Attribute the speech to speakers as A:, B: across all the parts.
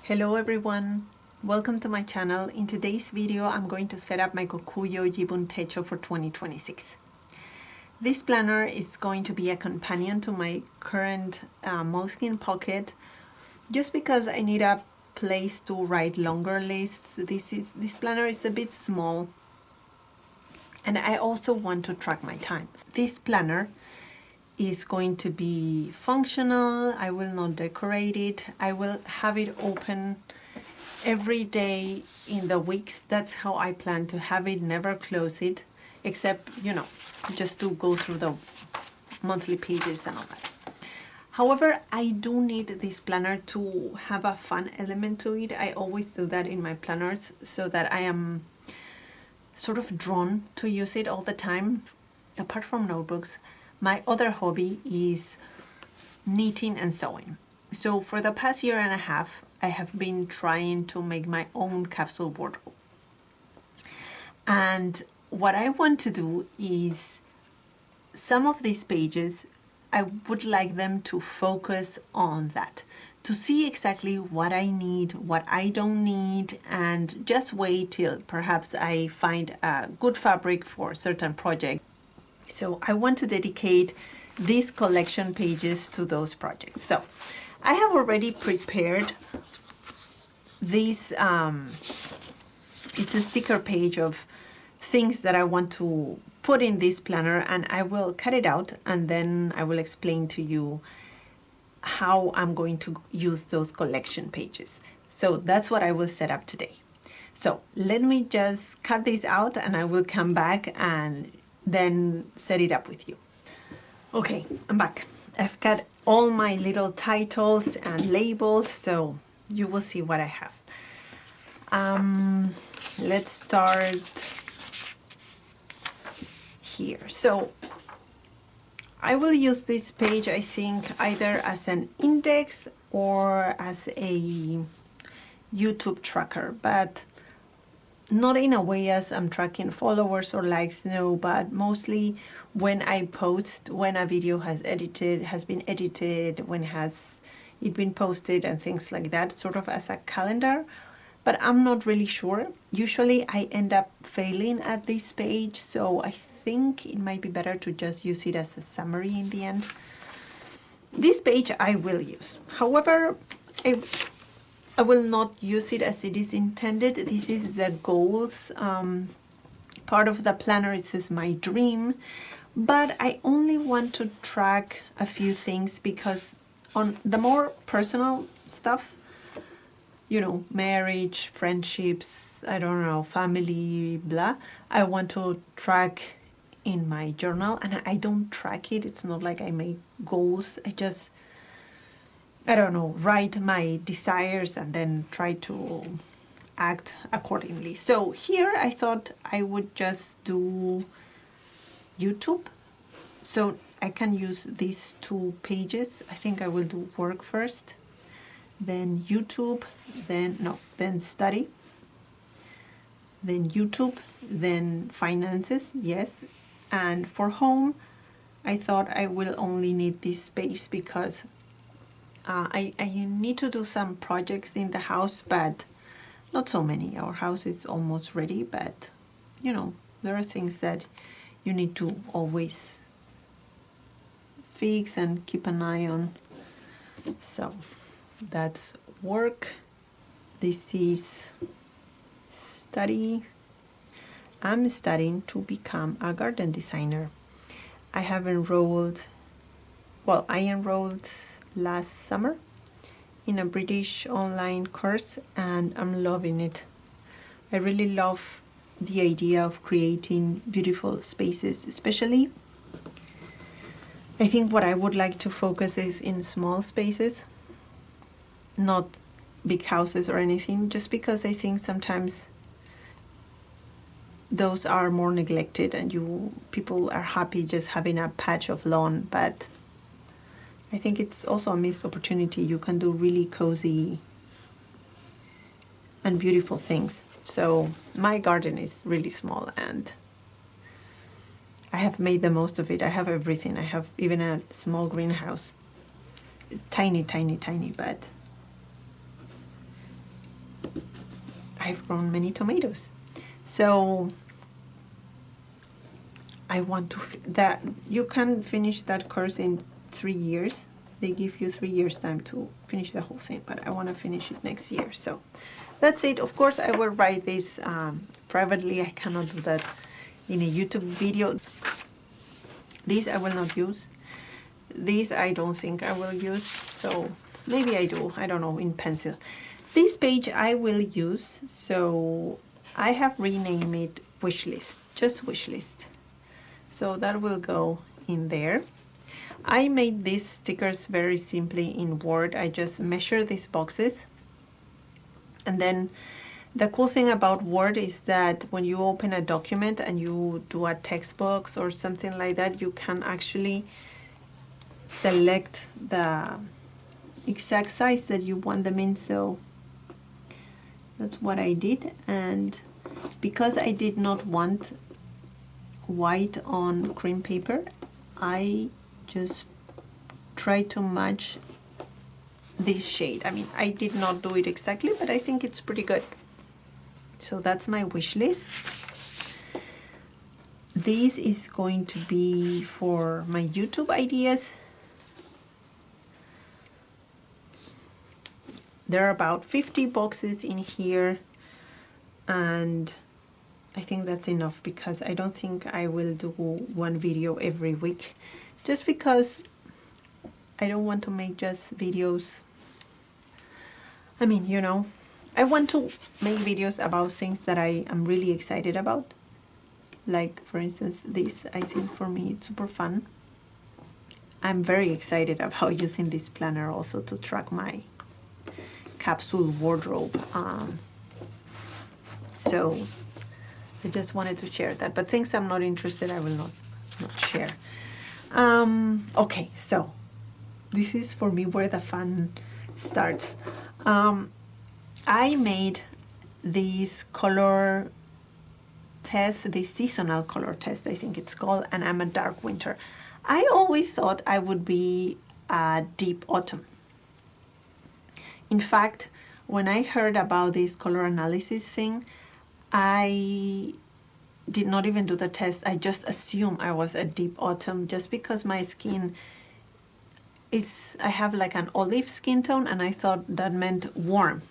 A: Hello everyone, welcome to my channel. In today's video I'm going to set up my Kokuyo Jibun Techo for 2026. This planner is going to be a companion to my current moleskin pocket just because I need a place to write longer lists. This planner is a bit small and I also want to track my time. This planner is going to be functional. I will not decorate it. I will have it open every day in the weeks. That's how I plan to have it, never close it, except, just to go through the monthly pages and all that. However, I do need this planner to have a fun element to it. I always do that in my planners so that I am sort of drawn to use it all the time. Apart from notebooks, my other hobby is knitting and sewing. So for the past year and a half, I have been trying to make my own capsule wardrobe. And what I want to do is some of these pages, I would like them to focus on that, to see exactly what I need, what I don't need, and just wait till perhaps I find a good fabric for a certain project. So I want to dedicate these collection pages to those projects. So I have already prepared this, it's a sticker page of things that I want to put in this planner, and I will cut it out and then I will explain to you how I'm going to use those collection pages. So that's what I will set up today. So let me just cut this out and I will come back and then set it up with you. Okay, I'm back. I've got all my little titles and labels, so you will see what I have. Let's start here. So I will use this page, I think, either as an index or as a YouTube tracker, but not in a way as I'm tracking followers or likes, no, but mostly when I post, when a video has been edited, when has it been posted and things like that, sort of as a calendar, but I'm not really sure. Usually I end up failing at this page, so I think it might be better to just use it as a summary in the end. This page I will use. However, I will not use it as it is intended. This is the goals part of the planner. It says my dream, but I only want to track a few things because on the more personal stuff, marriage, friendships, I don't know, family, blah, I want to track in my journal, and I don't track it. It's not like I make goals. I don't know, write my desires and then try to act accordingly. So here I thought I would just do YouTube. So I can use these two pages. I think I will do work first, then YouTube, then study, then YouTube, then finances, yes. And for home, I thought I will only need this space because I need to do some projects in the house, but not so many. Our house is almost ready, but there are things that you need to always fix and keep an eye on. So that's work. This is study. I'm studying to become a garden designer. I enrolled last summer in a British online course, and I'm loving it. I really love the idea of creating beautiful spaces, especially I think what I would like to focus is in small spaces, not big houses or anything, just because I think sometimes those are more neglected and people are happy just having a patch of lawn, but I think it's also a missed opportunity. You can do really cozy and beautiful things. So my garden is really small and I have made the most of it. I have everything. I have even a small greenhouse. Tiny, tiny, tiny, but I've grown many tomatoes. So I want to, that you can finish that course in 3 years. They give you 3 years time to finish the whole thing, but I want to finish it next year. So that's it. Of course, I will write this privately. I cannot do that in a YouTube video. These I will not use. These I don't think I will use. So maybe I do. I don't know, in pencil. This page I will use. So I have renamed it wish list, just wish list. So that will go in there. I made these stickers very simply in Word. I just measure these boxes. And then the cool thing about Word is that when you open a document and you do a text box or something like that, you can actually select the exact size that you want them in. So that's what I did. And because I did not want white on cream paper, I just tried to match this shade. I mean, I did not do it exactly, but I think it's pretty good. So that's my wish list. This is going to be for my YouTube ideas. There are about 50 boxes in here, and I think that's enough because I don't think I will do one video every week, just because I don't want to make just videos. I mean, you know, I want to make videos about things that I am really excited about. Like, for instance, this, I think for me it's super fun. I'm very excited about using this planner also to track my capsule wardrobe. So I just wanted to share that, but things I'm not interested, I will not share. Okay, so this is for me where the fun starts. I made this color test, this seasonal color test, I think it's called, and I'm a dark winter. I always thought I would be a deep autumn. In fact, when I heard about this color analysis thing, I did not even do the test. I just assumed I was a deep autumn just because my skin is, I have like an olive skin tone, and I thought that meant warm.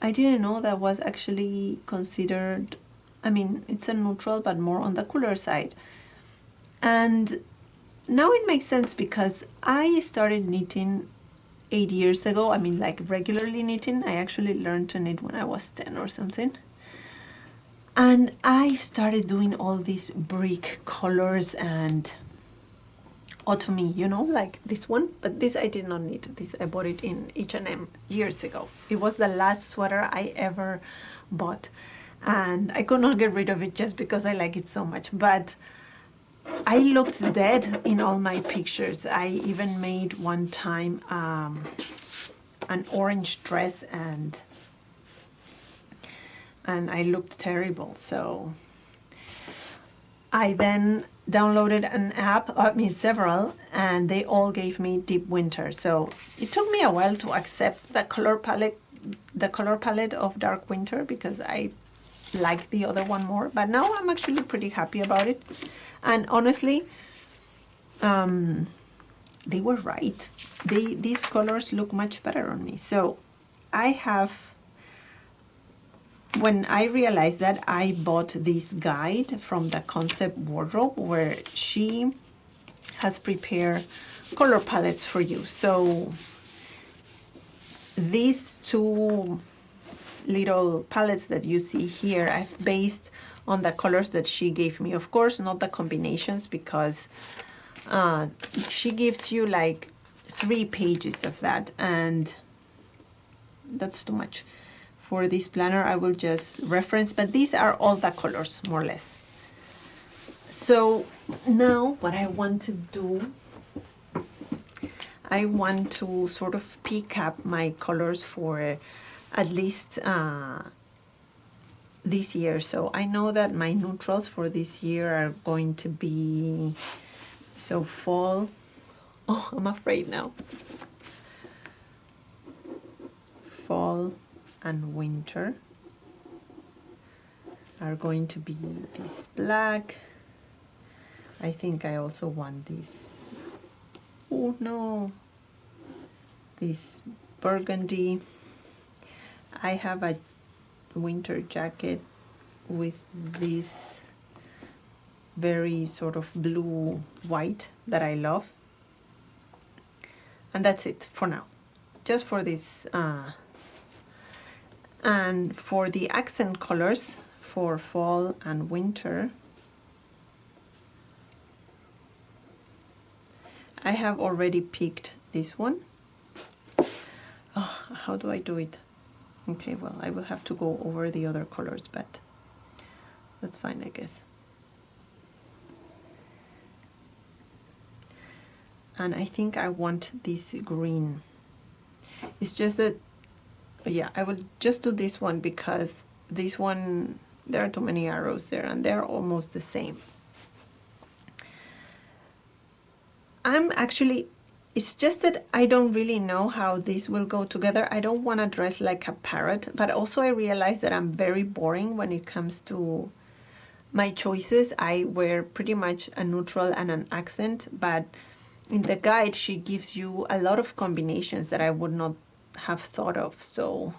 A: I didn't know that was actually considered, I mean, it's a neutral, but more on the cooler side. And now it makes sense because I started knitting 8 years ago. I mean, like regularly knitting. I actually learned to knit when I was 10 or something. And I started doing all these brick colors and autumny, you know, like this one. But this I did not knit. This I bought it in H&M years ago. It was the last sweater I ever bought. And I could not get rid of it just because I like it so much. But I looked dead in all my pictures. I even made one time an orange dress, and I looked terrible. So I then downloaded an app, I mean several, and they all gave me deep winter. So it took me a while to accept the color palette of dark winter because I like the other one more, but now I'm actually pretty happy about it. And honestly, they were right. These colors look much better on me. So I have, when I realized that, I bought this guide from the Concept Wardrobe where she has prepared color palettes for you. So these two little palettes that you see here, I've based on the colors that she gave me. Of course, not the combinations, because she gives you like 3 pages of that, and that's too much. For this planner, I will just reference, but these are all the colors, more or less. So now what I want to do, I want to sort of pick up my colors for at least this year. So I know that my neutrals for this year are going to be, so fall, oh, I'm afraid now. Fall, and winter are going to be this black. I think I also want this, oh no, this burgundy. I have a winter jacket with this very sort of blue white that I love, and that's it for now, just for this. And for the accent colors for fall and winter, I have already picked this one. Oh, how do I do it? Okay, well, I will have to go over the other colors, but that's fine, I guess. And I think I want this green. It's just that, yeah, I will just do this one because this one, there are too many arrows there and they're almost the same. I'm actually, it's just that I don't really know how this will go together. I don't want to dress like a parrot, but also I realize that I'm very boring when it comes to my choices. I wear pretty much a neutral and an accent, but in the guide she gives you a lot of combinations that I would not have thought of. So,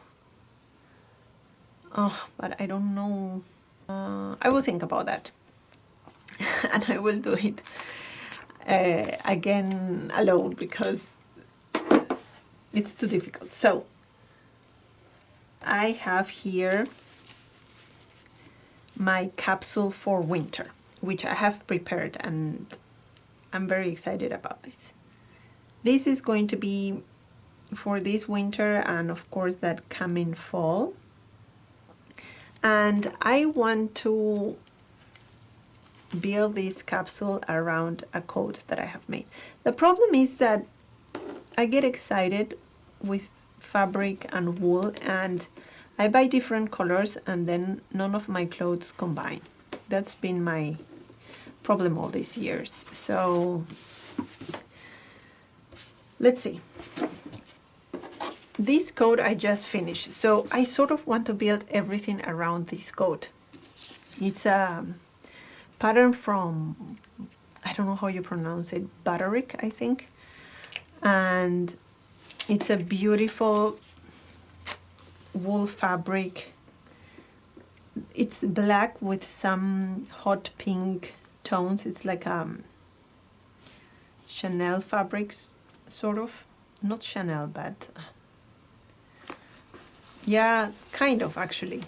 A: but I don't know. I will think about that and I will do it again alone because it's too difficult. So I have here my capsule for winter, which I have prepared, and I'm very excited about this. This is going to be for this winter and of course that coming fall. And I want to build this capsule around a coat that I have made. The problem is that I get excited with fabric and wool and I buy different colors and then none of my clothes combine. That's been my problem all these years. So let's see. This coat I just finished, so I sort of want to build everything around this coat. It's a pattern from, I don't know how you pronounce it, Butterick, I think. And it's a beautiful wool fabric. It's black with some hot pink tones. It's like Chanel fabrics, sort of. Not Chanel, but yeah, kind of actually.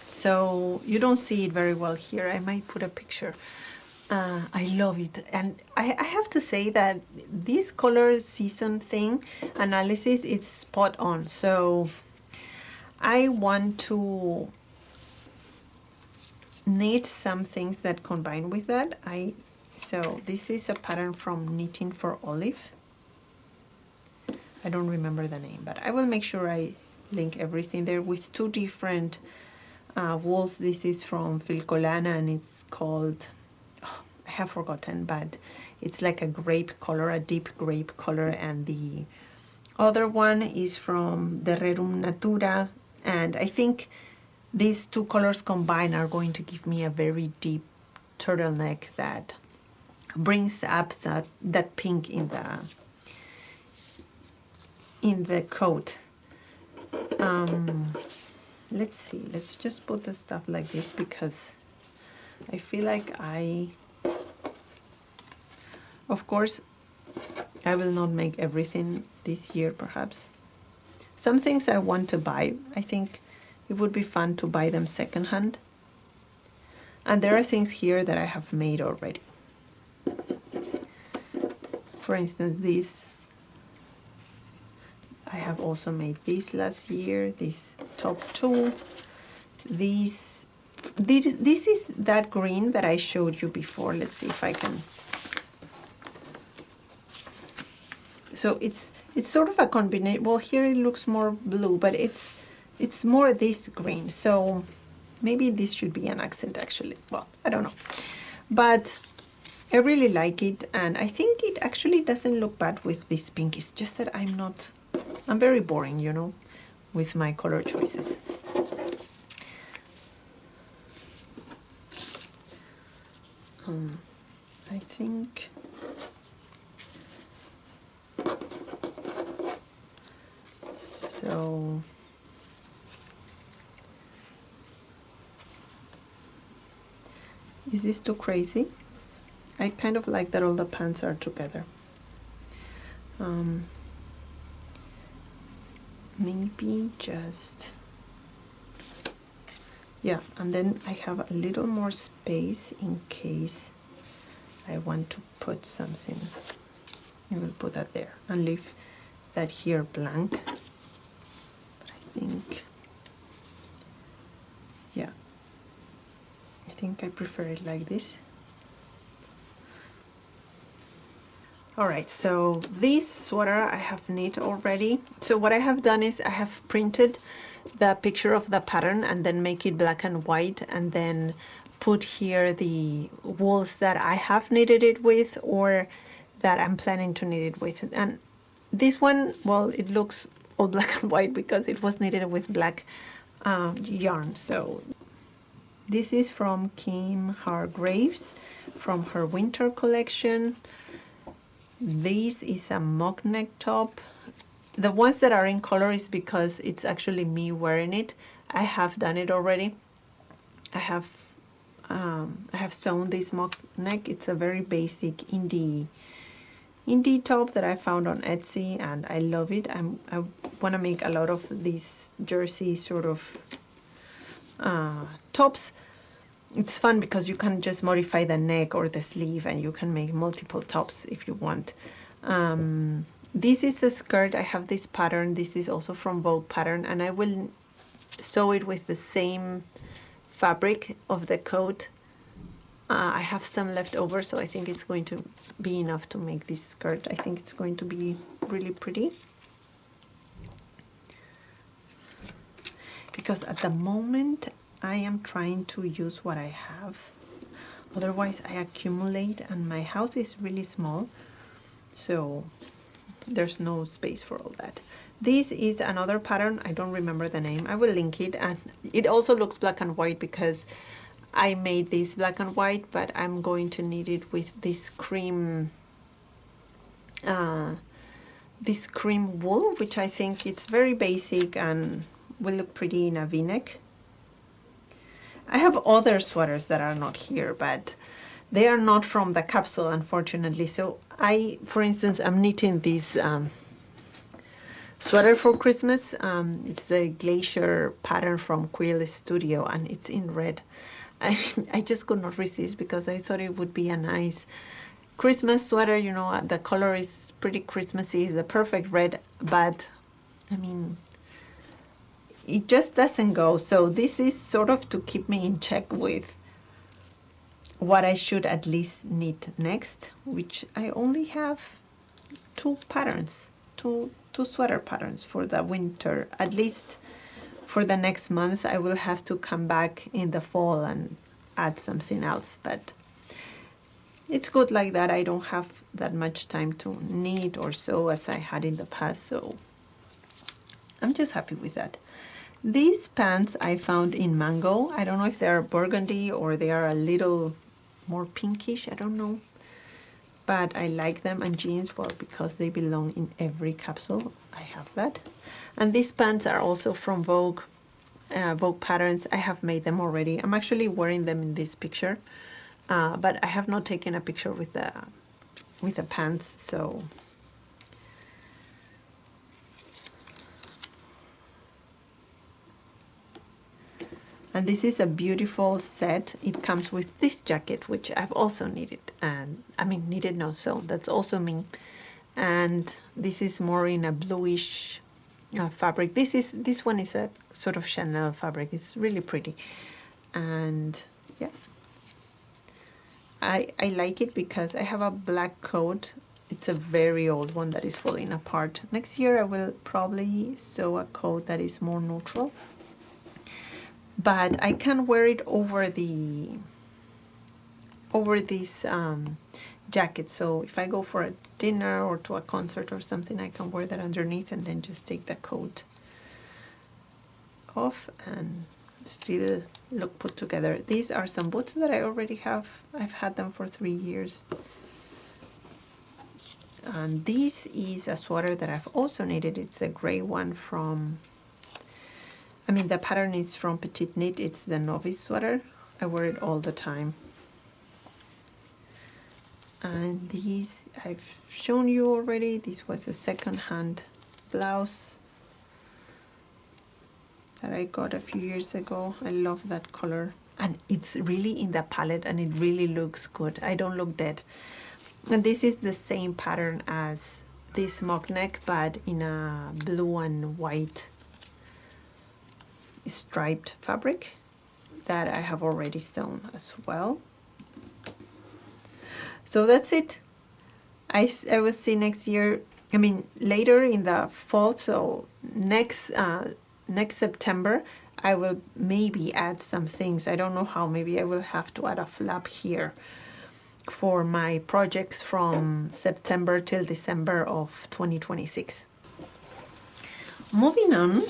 A: So you don't see it very well here. I might put a picture. I love it. And I have to say that this color season thing analysis, it's spot on. So I want to knit some things that combine with that. So this is a pattern from Knitting for Olive. I don't remember the name, but I will make sure I link everything there with two different wools. This is from Filcolana and it's called, oh, I have forgotten, but it's like a grape color, a deep grape color, and the other one is from the Rerum Natura, and I think these two colors combined are going to give me a very deep turtleneck that brings up that pink in the coat. Let's see, let's just put the stuff like this because I feel like of course, I will not make everything this year perhaps. Some things I want to buy. I think it would be fun to buy them secondhand. And there are things here that I have made already. For instance, this. I have also made this last year, this top two. This is that green that I showed you before. Let's see if I can. So it's sort of a combination. Well, here it looks more blue, but it's more this green. So maybe this should be an accent actually. Well, I don't know. But I really like it, and I think it actually doesn't look bad with this pink. It's just that I'm very boring, you know. with my color choices. I think so. Is this too crazy? I kind of like that all the pants are together. Maybe just, yeah, and then I have a little more space in case I want to put something. I will put that there and leave that here blank. But I think, yeah, I think I prefer it like this. Alright, so this sweater I have knit already. So what I have done is I have printed the picture of the pattern and then make it black and white, and then put here the wools that I have knitted it with or that I'm planning to knit it with. And this one, well, it looks all black and white because it was knitted with black yarn. So this is from Kim Hargraves from her winter collection. This is a mock neck top. The ones that are in color is because it's actually me wearing it. I have done it already. I have sewn this mock neck. It's a very basic indie top that I found on Etsy, and I love it. I want to make a lot of these jersey sort of tops. It's fun because you can just modify the neck or the sleeve, and you can make multiple tops if you want. This is a skirt. I have this pattern. This is also from Vogue pattern, and I will sew it with the same fabric of the coat. I have some left over, so I think it's going to be enough to make this skirt. I think it's going to be really pretty. Because at the moment I am trying to use what I have. Otherwise I accumulate, and my house is really small, so there's no space for all that. This is another pattern. I don't remember the name. I will link it, and it also looks black and white because I made this black and white, but I'm going to knit it with this cream wool, which I think it's very basic and will look pretty in a v-neck. I have other sweaters that are not here, but they are not from the capsule, unfortunately. So I, for instance, I'm knitting this sweater for Christmas. It's a glacier pattern from Quill Studio, and it's in red. I just could not resist because I thought it would be a nice Christmas sweater. You know, the color is pretty Christmassy. It's the perfect red, but I mean, it just doesn't go. So this is sort of to keep me in check with what I should at least knit next, which I only have two patterns, two sweater patterns for the winter. At least for the next month, I will have to come back in the fall and add something else, but it's good like that. I don't have that much time to knit or sew as I had in the past, so I'm just happy with that. These pants I found in Mango. I don't know if they're burgundy or they are a little more pinkish, I don't know. But I like them, and jeans, well, because they belong in every capsule. I have that. And these pants are also from Vogue, Vogue patterns. I have made them already. I'm actually wearing them in this picture, but I have not taken a picture with the pants, so and this is a beautiful set. It comes with this jacket, which I've also knitted, and I mean knitted, no, sewn. That's also me. And this is more in a bluish fabric. This one is a sort of Chanel fabric. It's really pretty, and yeah, I like it because I have a black coat. It's a very old one that is falling apart. Next year I will probably sew a coat that is more neutral, but I can wear it over this jacket. So if I go for a dinner or to a concert or something, I can wear that underneath and then just take the coat off and still look put together. These are some boots that I already have. I've had them for 3 years. And this is a sweater that I've also knitted. It's a gray one from, I mean, the pattern is from Petite Knit. It's the novice sweater. I wear it all the time. And these I've shown you already. This was a second-hand blouse that I got a few years ago. I love that color. And it's really in the palette and it really looks good. I don't look dead. And this is the same pattern as this mock neck, but in a blue and white striped fabric that I have already sewn as well. So that's it. I will see next year, I mean later in the fall, so next September I will maybe add some things. I don't know how. Maybe I will have to add a flap here for my projects from September till December of 2026. Moving on,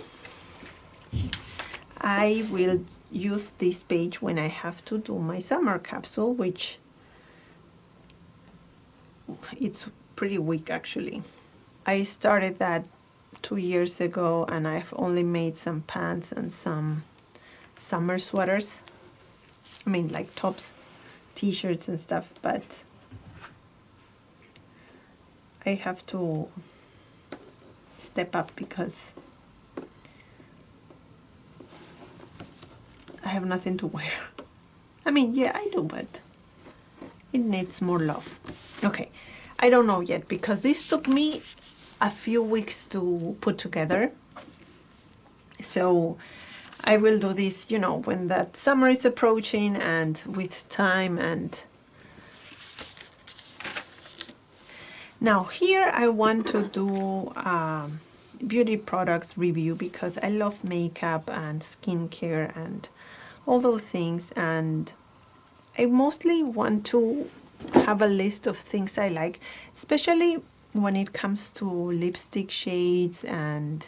A: I will use this page when I have to do my summer capsule, which it's pretty weak actually. I started that 2 years ago and I've only made some pants and some summer sweaters. I mean like tops, t-shirts and stuff, but I have to step up because I have nothing to wear. I mean, yeah, I do, but it needs more love. Okay, I don't know yet because this took me a few weeks to put together. So I will do this, you know, when that summer is approaching and with time. And now here I want to do beauty products review because I love makeup and skincare and all those things, and I mostly want to have a list of things I like, especially when it comes to lipstick shades. And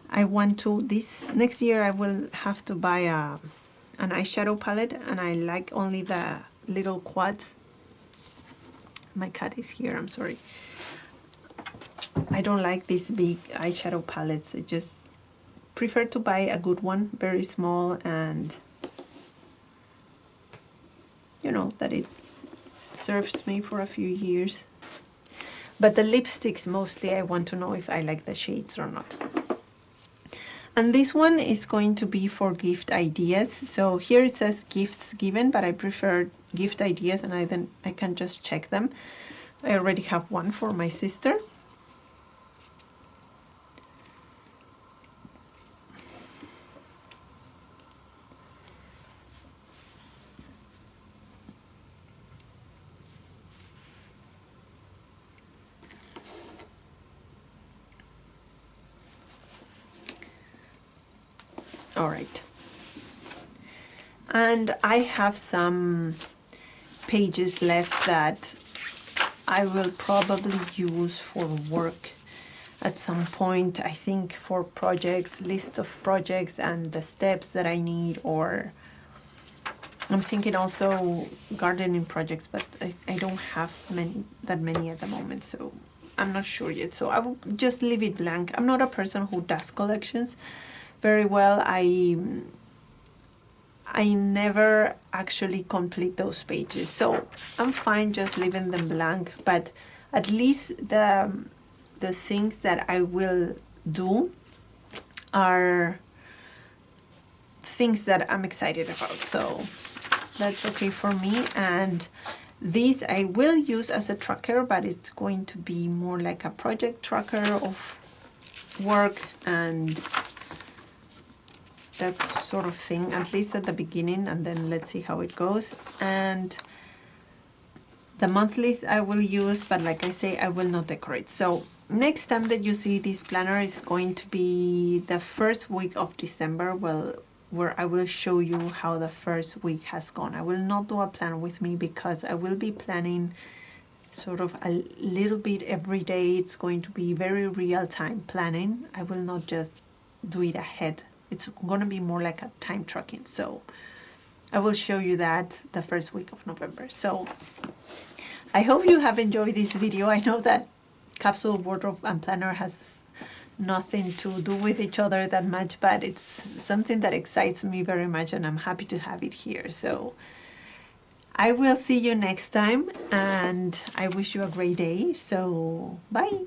A: I want to, this next year I will have to buy an eyeshadow palette, and I like only the little quads. My cat is here, I'm sorry. I don't like these big eyeshadow palettes. I just prefer to buy a good one, very small, and you know, that it serves me for a few years. But the lipsticks, mostly I want to know if I like the shades or not. And this one is going to be for gift ideas. So here it says gifts given, but I prefer gift ideas, and I can just check them. I already have one for my sister. All right. And I have some pages left that I will probably use for work at some point. I think for projects, list of projects and the steps that I need, or I'm thinking also gardening projects, but I don't have that many at the moment, so I'm not sure yet. So I will just leave it blank. I'm not a person who does collections very well. I never actually complete those pages, so I'm fine just leaving them blank, but at least the things that I will do are things that I'm excited about, so that's okay for me. And this I will use as a tracker, but it's going to be more like a project tracker of work and that sort of thing, at least at the beginning, and then let's see how it goes. And the monthlies I will use, but like I say, I will not decorate. So next time that you see this planner is going to be the first week of December, where I will show you how the first week has gone. I will not do a plan with me because I will be planning sort of a little bit every day. It's going to be very real-time planning. I will not just do it ahead. It's going to be more like a time tracking. So I will show you that the first week of November. So I hope you have enjoyed this video. I know that capsule, wardrobe, and planner has nothing to do with each other that much, but it's something that excites me very much, and I'm happy to have it here. So I will see you next time, and I wish you a great day. So bye.